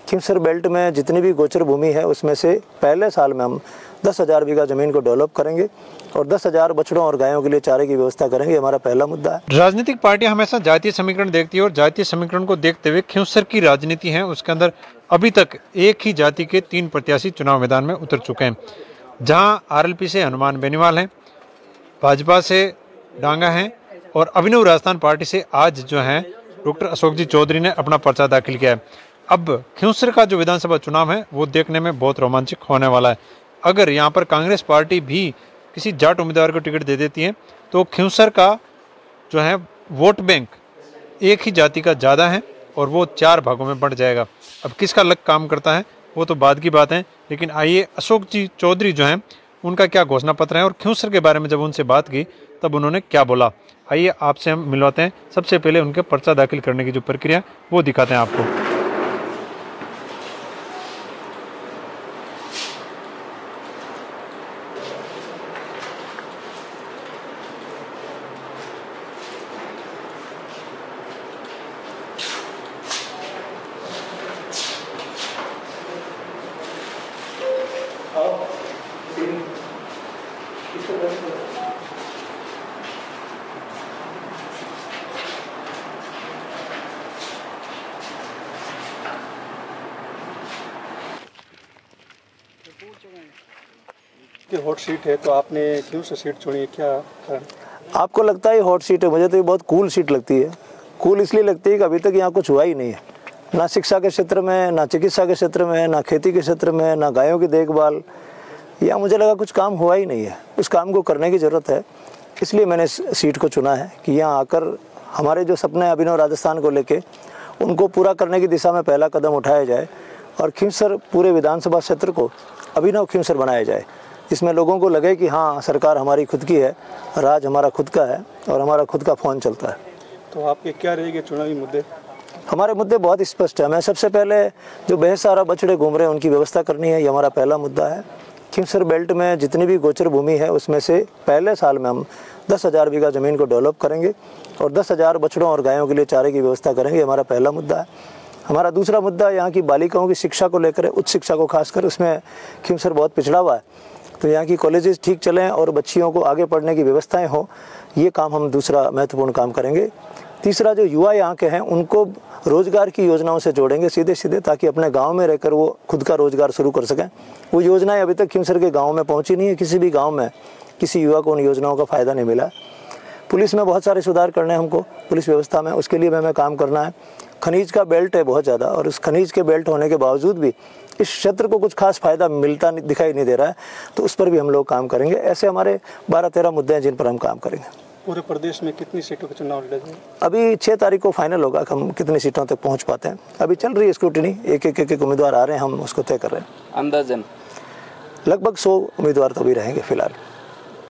Khimsar belt में जितनी भी गोचर भूमि है उसमें से पहले साल में हम 10,000 बीघा ज़मीन को डेवलप करेंगे और 10,000 बछड़ों और गायों के लिए चारे की व्यवस्था करेंगे। हमारा पहला मुद्दा है। राजनीतिक पार्टियां हमेशा जातीय समीकरण देखती है और जातीय समीकरण को देखते हुए खिमसर की राजनीति है उसके अंदर अभी तक एक ही जाति के 3 प्रत्याशी चुनाव मैदान में उतर चुके हैं। जहां आरएलपी से हनुमान बेनीवाल हैं, भाजपा से डांगा हैं और अभिनव राजस्थान पार्टी से आज जो है डॉक्टर अशोक जी चौधरी ने अपना पर्चा दाखिल किया है। अब खिमसर का जो विधानसभा चुनाव है वो देखने में बहुत रोमांचक होने वाला है। अगर यहाँ पर कांग्रेस पार्टी भी किसी जाट उम्मीदवार को टिकट दे देती है तो खिमसर का जो है वोट बैंक एक ही जाति का ज़्यादा है और वो 4 भागों में बढ़ जाएगा। अब किसका लक काम करता है वो तो बाद की बात है, लेकिन आइए अशोक जी चौधरी जो हैं उनका क्या घोषणा पत्र है और खिमसर के बारे में जब उनसे बात की तब उन्होंने क्या बोला, आइए आपसे हम मिलवाते हैं। सबसे पहले उनके पर्चा दाखिल करने की जो प्रक्रिया वो दिखाते हैं आपको। कि हॉट सीट है तो आपने क्यों से सीट चुनी, क्या कारण? आपको लगता है हॉट सीट है, मुझे तो ये बहुत कूल सीट लगती है। कूल इसलिए लगती है कि अभी तक यहाँ कुछ हुआ ही नहीं है, ना शिक्षा के क्षेत्र में, ना चिकित्सा के क्षेत्र में, ना खेती के क्षेत्र में, ना गायों की देखभाल। यहाँ मुझे लगा कुछ काम हुआ ही नहीं है, उस काम को करने की ज़रूरत है। इसलिए मैंने इस सीट को चुना है कि यहाँ आकर हमारे जो सपने हैं अभिनव राजस्थान को लेके उनको पूरा करने की दिशा में पहला कदम उठाया जाए और खिमसर पूरे विधानसभा क्षेत्र को अभिनव खिमसर बनाया जाए, जिसमें लोगों को लगे कि हाँ सरकार हमारी खुद की है, राज हमारा खुद का है और हमारा खुद का फ़ोन चलता है। तो आपके क्या रहेंगे चुनावी मुद्दे? हमारे मुद्दे बहुत स्पष्ट है। मैं सबसे पहले जो बेसहारा बछड़े घूम रहे हैं उनकी व्यवस्था करनी है, ये हमारा पहला मुद्दा है। खिमसर बेल्ट में जितनी भी गोचर भूमि है उसमें से पहले साल में हम 10,000 बीघा ज़मीन को डेवलप करेंगे और 10,000 बछड़ों और गायों के लिए चारे की व्यवस्था करेंगे, हमारा पहला मुद्दा है। हमारा दूसरा मुद्दा यहाँ की बालिकाओं की शिक्षा को लेकर है, उच्च शिक्षा को खासकर, उसमें खिमसर बहुत पिछड़ा हुआ है, तो यहाँ की कॉलेजेस ठीक चलें और बच्चियों को आगे पढ़ने की व्यवस्थाएं हों, ये काम हम दूसरा महत्वपूर्ण काम करेंगे। तीसरा, जो युवा यहाँ के हैं उनको रोज़गार की योजनाओं से जोड़ेंगे सीधे सीधे, ताकि अपने गांव में रहकर वो खुद का रोज़गार शुरू कर सकें। वो योजनाएं अभी तक खिमसर के गाँव में पहुँची नहीं है, किसी भी गाँव में किसी युवा को उन योजनाओं का फ़ायदा नहीं मिला। पुलिस में बहुत सारे सुधार करने हैं हमको, पुलिस व्यवस्था में, उसके लिए हमें काम करना है। खनिज का बेल्ट है बहुत ज़्यादा और उस खनिज के बेल्ट होने के बावजूद भी इस क्षेत्र को कुछ खास फायदा मिलता दिखाई नहीं दे रहा है, तो उस पर भी हम लोग काम करेंगे। ऐसे हमारे 12-13 मुद्दे हैं जिन पर हम काम करेंगे। पूरे प्रदेश में कितनी सीटों का चुनाव लड़े जाएंगे? अभी 6 तारीख को फाइनल होगा कि हम कितनी सीटों तक पहुंच पाते हैं। अभी चल रही है स्क्रूटिनी, एक उम्मीदवार आ रहे हैं, हम उसको तय कर रहे हैं। अंदाजन लगभग 100 उम्मीदवार तो अभी रहेंगे फिलहाल।